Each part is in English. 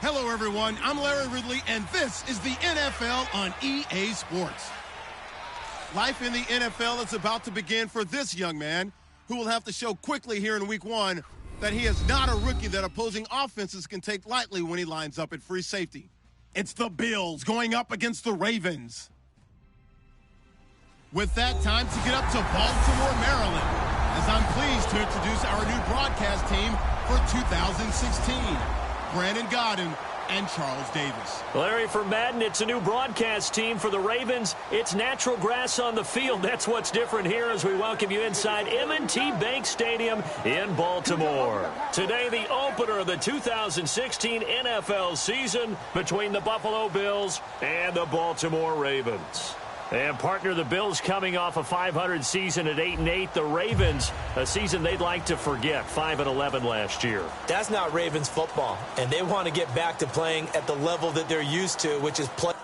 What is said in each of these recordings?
Hello, everyone. I'm Larry Ridley, and this is the NFL on EA Sports. Life in the NFL is about to begin for this young man, who will have to show quickly here in Week 1 that he is not a rookie that opposing offenses can take lightly when he lines up at free safety. It's the Bills going up against the Ravens. With that, time to get up to Baltimore, Maryland, as I'm pleased to introduce our new broadcast team for 2016. Brandon Godden and Charles Davis. Larry, for Madden, it's a new broadcast team. For the Ravens, it's natural grass on the field. That's what's different here as we welcome you inside M&T Bank Stadium in Baltimore. Today, the opener of the 2016 NFL season between the Buffalo Bills and the Baltimore Ravens. And partner, the Bills coming off a 500 season at 8-8. The Ravens, a season they'd like to forget, 5-11 last year. That's not Ravens football, and they want to get back to playing at the level that they're used to, which is play.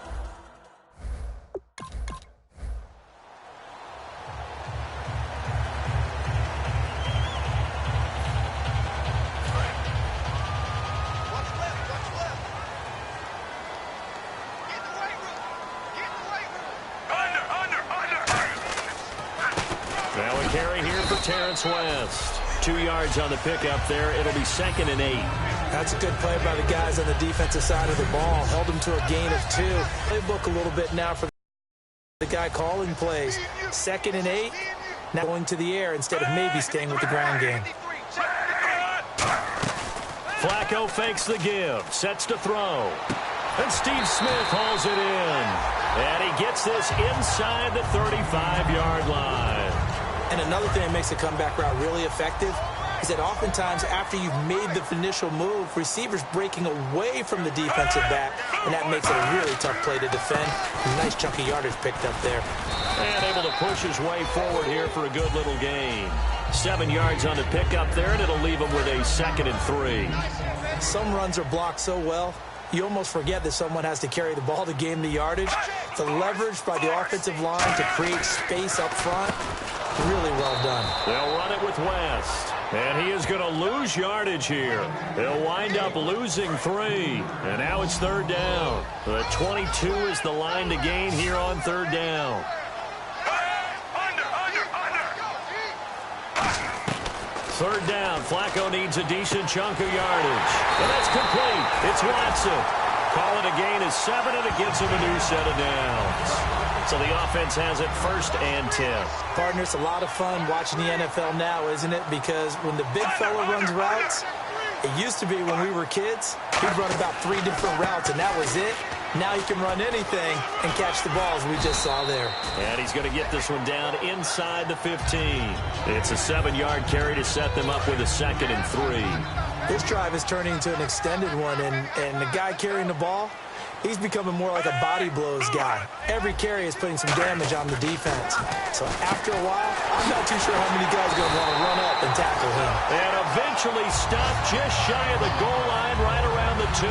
West. 2 yards on the pickup there. It'll be 2nd and 8. That's a good play by the guys on the defensive side of the ball. Held them to a gain of 2. Playbook a little bit now for the guy calling plays. 2nd and 8. Now going to the air instead of maybe staying with the ground game. Flacco fakes the give. Sets to throw. And Steve Smith hauls it in. And he gets this inside the 35-yard line. And another thing that makes the comeback route really effective is that oftentimes after you've made the initial move, receivers breaking away from the defensive back, and that makes it a really tough play to defend. Nice chunky yardage picked up there. And able to push his way forward here for a good little gain. 7 yards on the pickup there, and it'll leave him with a 2nd and 3. Some runs are blocked so well, you almost forget that someone has to carry the ball to gain the yardage. The leverage by the offensive line to create space up front, really well done. They'll run it with West. And he is going to lose yardage here. They'll wind up losing 3. And now it's 3rd down. The 22 is the line to gain here on 3rd down. Third down. Flacco needs a decent chunk of yardage. And that's complete. It's Watson. Call it a gain of 7, and it gives him a new set of downs. So the offense has it 1st and 10. Partner, it's a lot of fun watching the NFL now, isn't it? Because when the big fella runs routes, it used to be when we were kids, he'd run about 3 different routes, and that was it. Now he can run anything and catch the balls we just saw there. And he's going to get this one down inside the 15. It's a 7-yard carry to set them up with a 2nd and 3. This drive is turning into an extended one, and the guy carrying the ball, he's becoming more like a body blows guy. Every carry is putting some damage on the defense. So after a while, I'm not too sure how many guys are going to want to run up and tackle him. And eventually stopped just shy of the goal line right around the 2.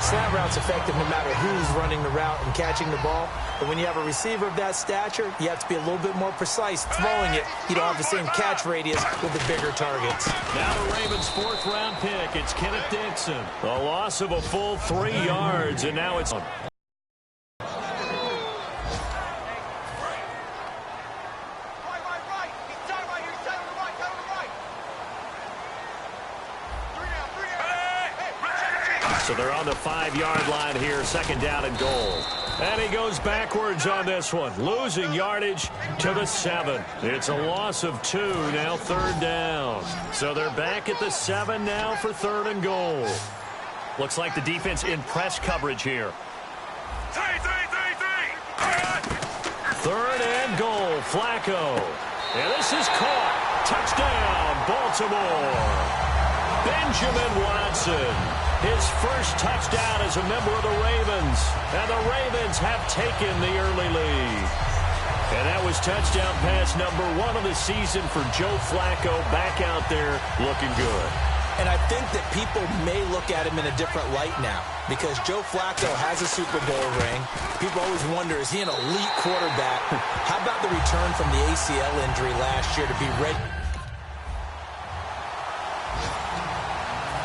Slant route's effective no matter who's running the route and catching the ball. But when you have a receiver of that stature, you have to be a little bit more precise throwing it. You don't have the same catch radius with the bigger targets. Now the Ravens' 4th-round pick. It's Kenneth Dixon. A loss of a full 3 yards, and now it's... So they're on the 5-yard line here, 2nd down and goal. And he goes backwards on this one, losing yardage to the 7. It's a loss of 2, now 3rd down. So they're back at the 7 now for 3rd and goal. Looks like the defense in press coverage here. 3rd and goal, Flacco. And this is caught. Touchdown, Baltimore. Benjamin Watson. His first touchdown as a member of the Ravens. And the Ravens have taken the early lead. And that was touchdown pass number 1 of the season for Joe Flacco, back out there looking good. And I think that people may look at him in a different light now because Joe Flacco has a Super Bowl ring. People always wonder, is he an elite quarterback? How about the return from the ACL injury last year to be ready?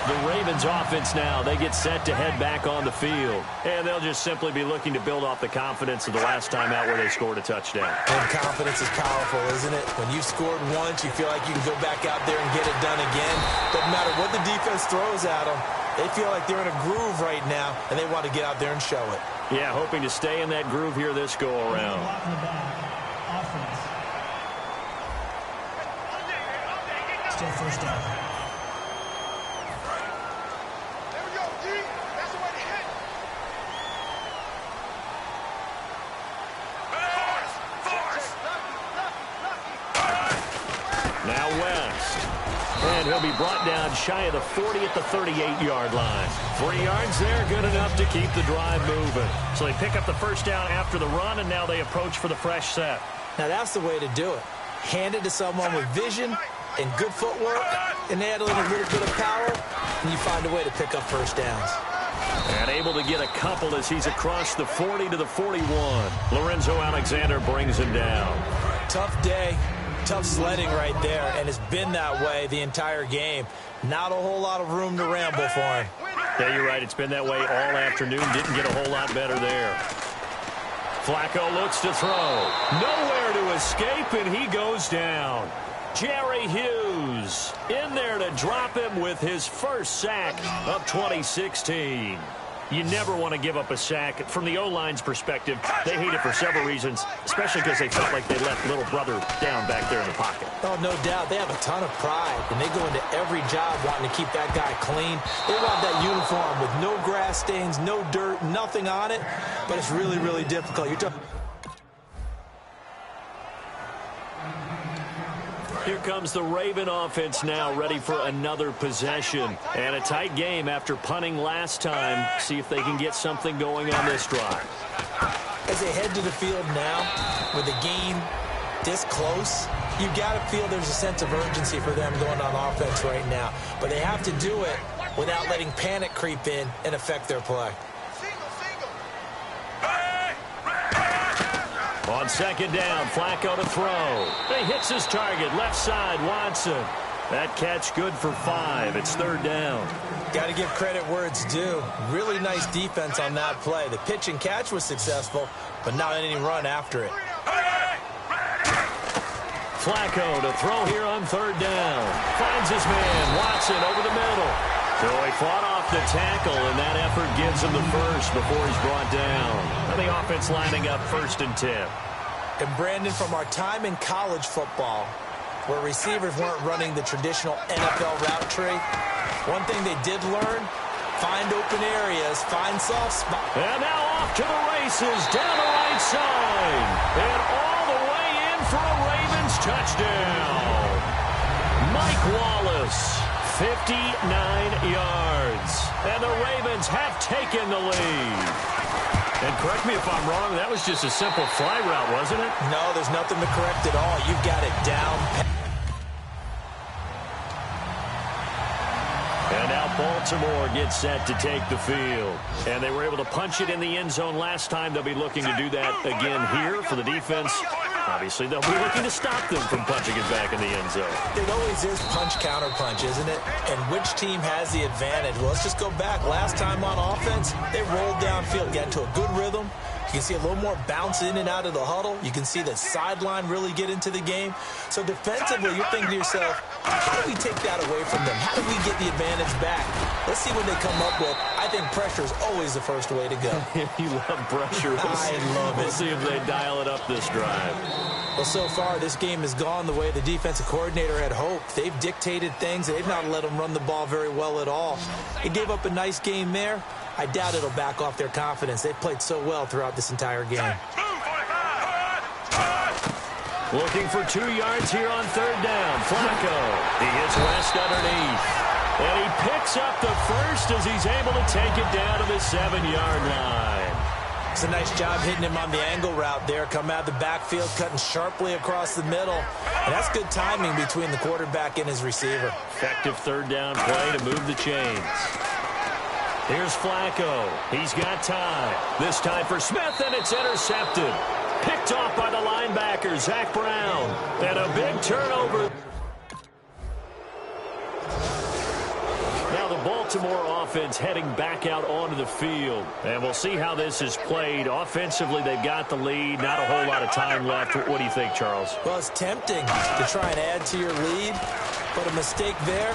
The Ravens offense now, they get set to head back on the field. And they'll just simply be looking to build off the confidence of the last time out where they scored a touchdown. And confidence is powerful, isn't it? When you've scored once, you feel like you can go back out there and get it done again. Doesn't matter what the defense throws at them. They feel like they're in a groove right now, and they want to get out there and show it. Yeah, hoping to stay in that groove here this go-around. Still first down. Now West. And he'll be brought down shy of the 40 at the 38-yard line. 3 yards there, good enough to keep the drive moving. So they pick up the first down after the run, and now they approach for the fresh set. Now that's the way to do it. Hand it to someone with vision and good footwork, and add a little bit of power, and you find a way to pick up first downs. And able to get a couple as he's across the 40 to the 41. Lorenzo Alexander brings him down. Tough day. Tough sledding right there, and it's been that way the entire game. Not a whole lot of room to ramble for him. Yeah, you're right. It's been that way all afternoon. Didn't get a whole lot better there. Flacco looks to throw. Nowhere to escape, and he goes down. Jerry Hughes in there to drop him with his first sack of 2016. You never want to give up a sack. From the O-line's perspective, they hate it for several reasons, especially because they felt like they left little brother down back there in the pocket. Oh, no doubt. They have a ton of pride, and they go into every job wanting to keep that guy clean. They want that uniform with no grass stains, no dirt, nothing on it, but it's really, really difficult. You're talking. Here comes the Raven offense now, ready for another possession. And a tight game after punting last time. See if they can get something going on this drive. As they head to the field now, with the game this close, you got to feel there's a sense of urgency for them going on offense right now. But they have to do it without letting panic creep in and affect their play. On second down, Flacco to throw. He hits his target, left side, Watson. That catch good for 5. It's third down. Got to give credit where it's due. Really nice defense on that play. The pitch and catch was successful, but not any run after it. Flacco to throw here on third down. Finds his man, Watson over the middle. So he fought off the tackle, and that effort gives him the first before he's brought down. And the offense lining up 1st and 10. And Brandon, from our time in college football, where receivers weren't running the traditional NFL route tree, one thing they did learn, find open areas, find soft spots. And now off to the races, down the right side. And all the way in for a Ravens touchdown. Mike Wallace. 59 yards. And the Ravens have taken the lead. And correct me if I'm wrong, that was just a simple fly route, wasn't it? No, there's nothing to correct at all. You've got it down. And now Baltimore gets set to take the field. And they were able to punch it in the end zone last time. They'll be looking to do that again here for the defense. Obviously, they'll be looking to stop them from punching it back in the end zone. It always is punch-counter-punch, isn't it? And which team has the advantage? Well, let's just go back. Last time on offense, they rolled downfield, got into a good rhythm. You can see a little more bounce in and out of the huddle. You can see the sideline really get into the game. So defensively, you're thinking to yourself, how do we take that away from them? How do we get the advantage back? Let's see what they come up with. I think pressure is always the first way to go. You love pressure. I love it. We'll see if they dial it up this drive. Well, so far, this game has gone the way the defensive coordinator had hoped. They've dictated things. They've not let them run the ball very well at all. They gave up a nice game there. I doubt it'll back off their confidence. They've played so well throughout this entire game. Looking for 2 yards here on third down. Flacco. He hits West underneath. And he picks up the first as he's able to take it down to the 7-yard line. It's a nice job hitting him on the angle route there. Come out of the backfield, cutting sharply across the middle. And that's good timing between the quarterback and his receiver. Effective third down play to move the chains. Here's Flacco. He's got time. This time for Smith, and it's intercepted. Picked off by the linebacker, Zach Brown. And a big turnover. Now the Baltimore offense heading back out onto the field. And we'll see how this is played. Offensively, they've got the lead. Not a whole lot of time left. What do you think, Charles? Well, it's tempting to try and add to your lead, but a mistake there,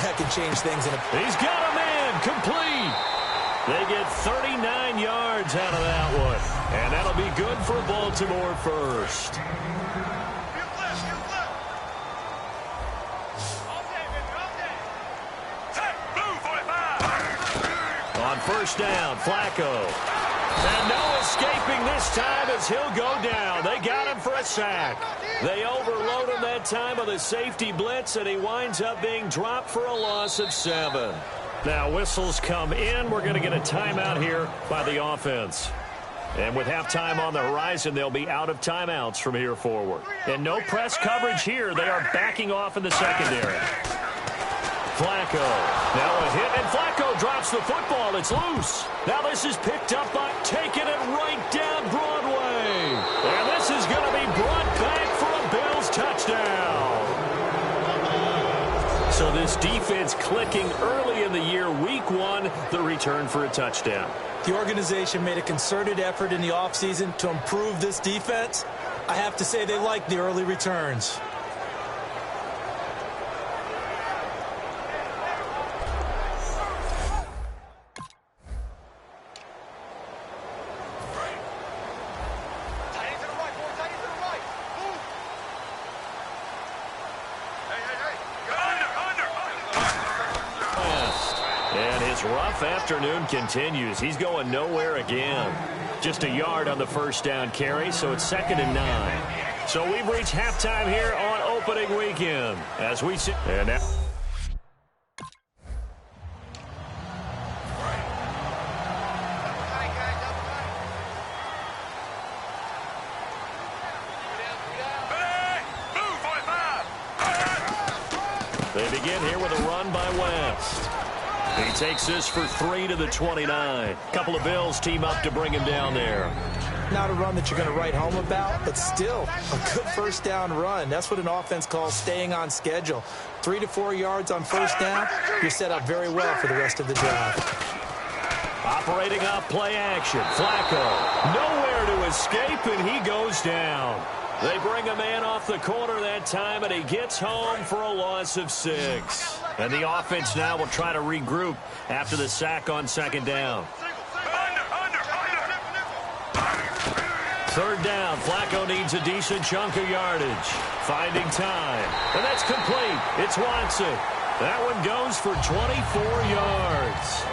that can change things. He's got a man complete. They get 39 yards out of that one. And that'll be good for Baltimore first. On first down, Flacco. And no escaping this time as he'll go down. They got him for a sack. They overload him that time with a safety blitz, and he winds up being dropped for a loss of 7. Now whistles come in. We're going to get a timeout here by the offense. And with halftime on the horizon, they'll be out of timeouts from here forward. And no press coverage here. They are backing off in the secondary. Flacco. Now a hit, and Flacco drops the football. It's loose. Now this is picked up by taking it right down Broadway. And this is going to be brought back for a Bills touchdown. So this defense clicking early in the year. Week 1, the return for a touchdown. The organization made a concerted effort in the offseason to improve this defense. I have to say they like the early returns. Rough afternoon continues. He's going nowhere again. Just a yard on the first down carry, so it's 2nd and 9. So we've reached halftime here on opening weekend. As we see, and now they begin here with a run by West. He takes this for 3 to the 29. Couple of Bills team up to bring him down there. Not a run that you're going to write home about, but still a good first down run. That's what an offense calls staying on schedule. 3 to 4 yards on first down, you're set up very well for the rest of the drive. Operating off play action. Flacco nowhere to escape, and he goes down. They bring a man off the corner that time, and he gets home for a loss of 6. And the offense now will try to regroup after the sack on 2nd down. 3rd down. Flacco needs a decent chunk of yardage. Finding time. And that's complete. It's Watson. That one goes for 24 yards.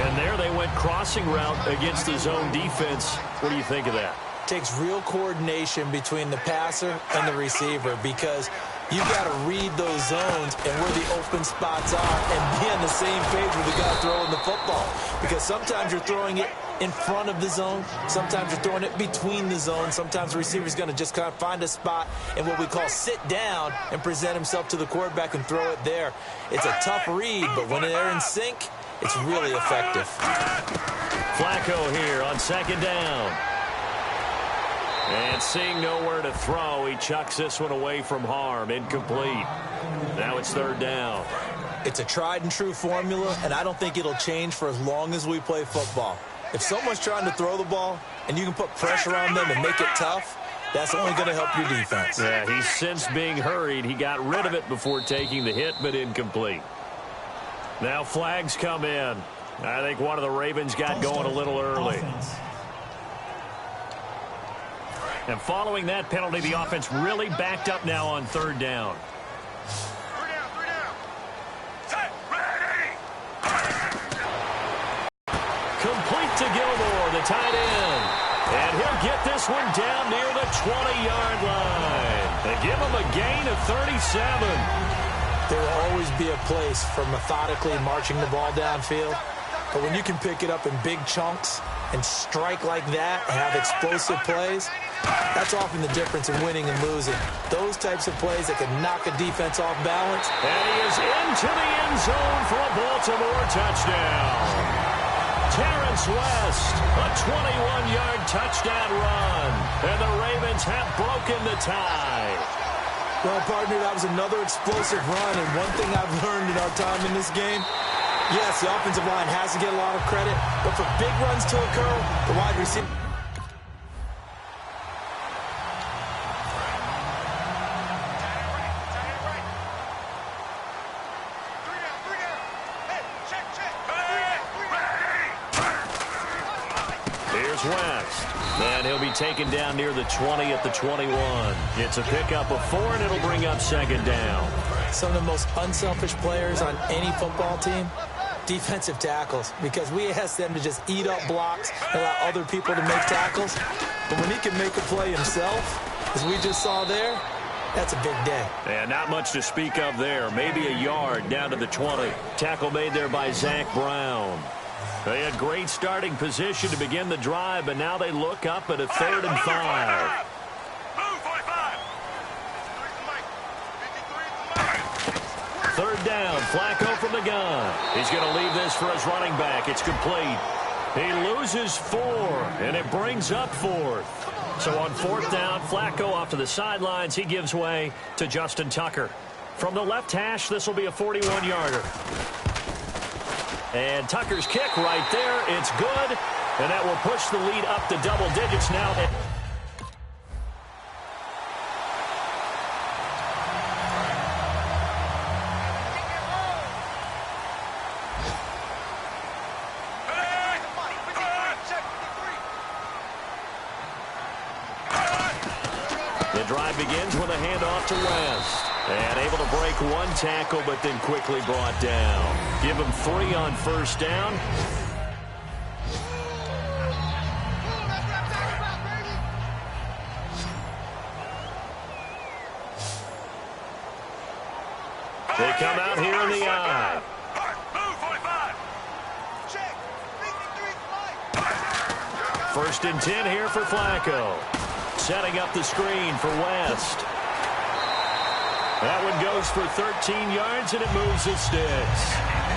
And there they went crossing route against the zone defense. What do you think of that? Takes real coordination between the passer and the receiver, because you got to read those zones and where the open spots are and be on the same page with the guy throwing the football. Because sometimes you're throwing it in front of the zone. Sometimes you're throwing it between the zones. Sometimes the receiver's going to just kind of find a spot and what we call sit down and present himself to the quarterback and throw it there. It's a tough read, but when they're in sync, it's really effective. Flacco here on 2nd down. And seeing nowhere to throw, he chucks this one away from harm. Incomplete. Now it's 3rd down. It's a tried and true formula, and I don't think it'll change for as long as we play football. If someone's trying to throw the ball and you can put pressure on them and make it tough, that's only going to help your defense. Yeah, he's since being hurried. He got rid of it before taking the hit, but incomplete. Now flags come in. I think one of the Ravens got going a little early. And following that penalty, the offense really backed up now on 3rd down. Complete to Gilmore, the tight end. And he'll get this one down near the 20-yard line. They give him a gain of 37. There will always be a place for methodically marching the ball downfield. But when you can pick it up in big chunks and strike like that and have explosive plays, that's often the difference in winning and losing. Those types of plays that can knock a defense off balance. And he is into the end zone for a Baltimore touchdown. Terrence West, a 21-yard touchdown run. And the Ravens have broken the tie. Well, partner, that was another explosive run. And one thing I've learned in our time in this game, Yes, the offensive line has to get a lot of credit, but for big runs to occur, the wide receiver... Here's West. And he'll be taken down near the 20 at the 21. It's a pickup of 4, and it'll bring up second down. Some of the most unselfish players on any football team, defensive tackles, because we ask them to just eat up blocks and allow other people to make tackles. But when he can make a play himself, as we just saw there, that's a big day. And not much to speak of there. Maybe a yard down to the 20. Tackle made there by Zach Brown. They had great starting position to begin the drive, but now they look up at a 3rd and 5. Third down, Flacco from the gun. He's going to leave this for his running back. It's complete. He loses 4, and it brings up 4th. So on 4th down, Flacco off to the sidelines. He gives way to Justin Tucker. From the left hash, this will be a 41-yarder. And Tucker's kick right there. It's good. And that will push the lead up to double digits now. The drive begins with a handoff to West. And able to break 1 tackle, but then quickly brought down. Give him 3 on 1st down. They come out here in the eye. 1st and 10 here for Flacco. Setting up the screen for West. That one goes for 13 yards, and it moves the sticks.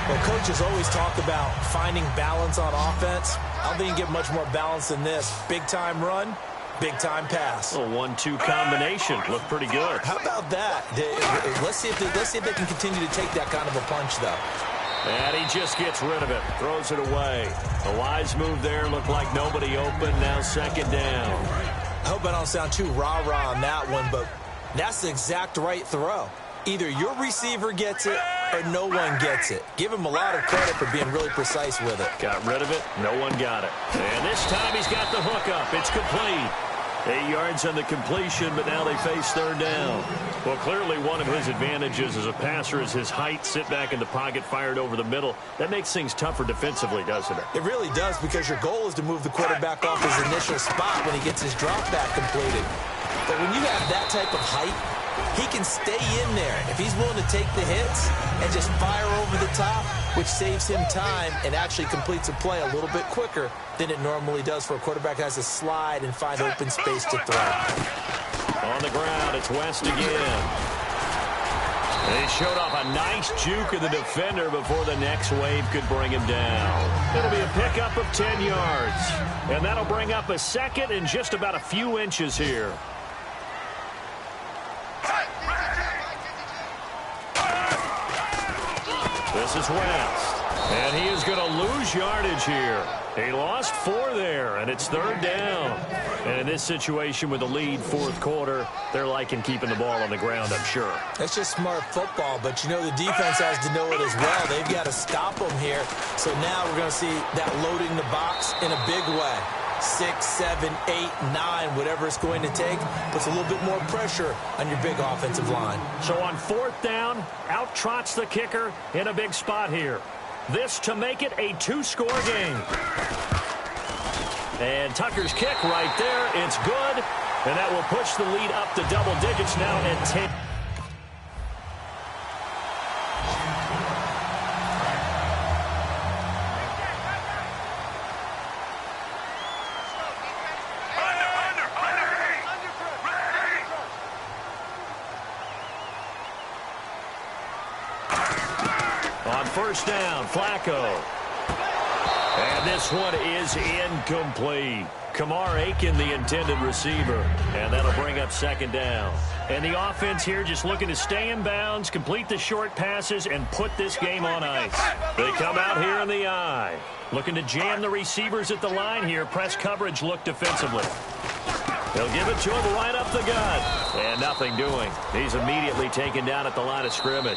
Well, coaches always talk about finding balance on offense. I don't think you can get much more balance than this. Big-time run, big-time pass. A 1-2 combination. Looked pretty good. How about that? Let's see if they can continue to take that kind of a punch, though. And he just gets rid of it. Throws it away. A wise move there. Looked like nobody open. Now 2nd down. I hope I don't sound too rah-rah on that one, but that's the exact right throw. Either your receiver gets it or no one gets it. Give him a lot of credit for being really precise with it. Got rid of it. No one got it. And this time he's got the hook up. It's complete. 8 yards on the completion, but now they face 3rd down. Well, clearly one of his advantages as a passer is his height. Sit back in the pocket, fired over the middle. That makes things tougher defensively, doesn't it? It really does, because your goal is to move the quarterback off his initial spot when he gets his drop back completed. But when you have that type of height, he can stay in there if he's willing to take the hits and just fire over the top, which saves him time and actually completes a play a little bit quicker than it normally does for a quarterback that has to slide and find open space to throw. On the ground, it's West again. They showed off a nice juke of the defender before the next wave could bring him down. It'll be a pickup of 10 yards. And that'll bring up a 2nd and just about a few inches here. This is West. And he is going to lose yardage here. He lost 4 there, and it's 3rd down. And in this situation with the lead 4th quarter, they're liking keeping the ball on the ground, I'm sure. That's just smart football, but you know the defense has to know it as well. They've got to stop them here. So now we're going to see that loading the box in a big way. 6, 7, 8, 9, whatever it's going to take, puts a little bit more pressure on your big offensive line. So on 4th down, out trots the kicker in a big spot here. This to make it a 2-score game. And Tucker's kick right there. It's good. And that will push the lead up to double digits now at 10. On 1st down, Flacco. And this one is incomplete. Kamar Aiken, the intended receiver. And that'll bring up 2nd down. And the offense here just looking to stay in bounds, complete the short passes, and put this game on ice. They come out here in the eye. Looking to jam the receivers at the line here. Press coverage look defensively. They'll give it to him right up the gut. And nothing doing. He's immediately taken down at the line of scrimmage.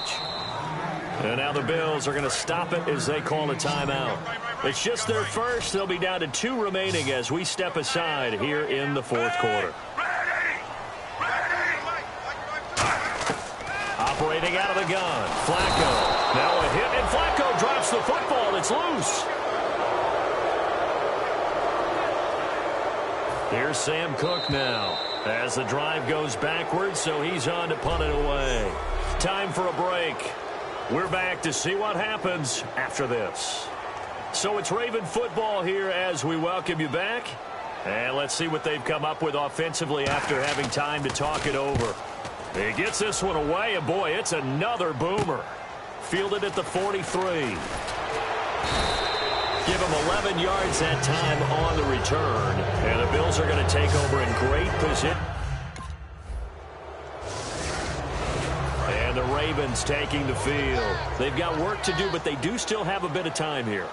And now the Bills are going to stop it as they call a timeout. It's just their first. They'll be down to 2 remaining as we step aside here in the fourth quarter. Operating out of the gun. Flacco. Now a hit, and Flacco drops the football. It's loose. Here's Sam Cook now as the drive goes backwards, so he's on to punt it away. Time for a break. We're back to see what happens after this. So it's Raven football here as we welcome you back. And let's see what they've come up with offensively after having time to talk it over. He gets this one away, and boy, it's another boomer. Fielded at the 43. Give him 11 yards that time on the return. And the Bills are going to take over in great position. And the Ravens taking the field. They've got work to do, but they do still have a bit of time here.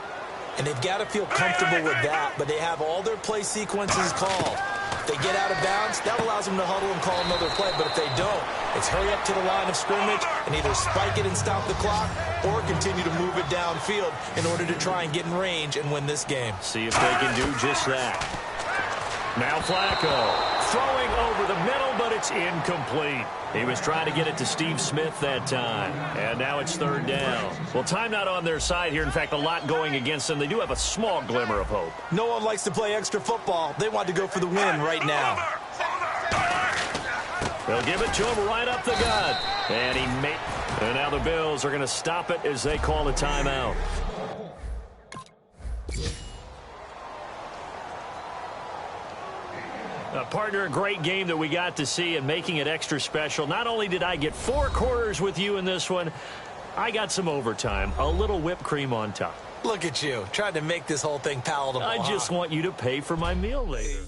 And they've got to feel comfortable with that, but they have all their play sequences called. If they get out of bounds, that allows them to huddle and call another play. But if they don't, it's hurry up to the line of scrimmage and either spike it and stop the clock or continue to move it downfield in order to try and get in range and win this game. See if they can do just that. Now Flacco throwing over the middle, but it's incomplete. He was trying to get it to Steve Smith that time. And now it's third down. Well, time not on their side here. In fact, a lot going against them. They do have a small glimmer of hope. No one likes to play extra football. They want to go for the win right now. They'll give it to him right up the gut. And and now the Bills are going to stop it as they call a timeout. Partner, a great game that we got to see and making it extra special. Not only did I get 4 quarters with you in this one, I got some overtime, a little whipped cream on top. Look at you, trying to make this whole thing palatable. I just want you to pay for my meal later.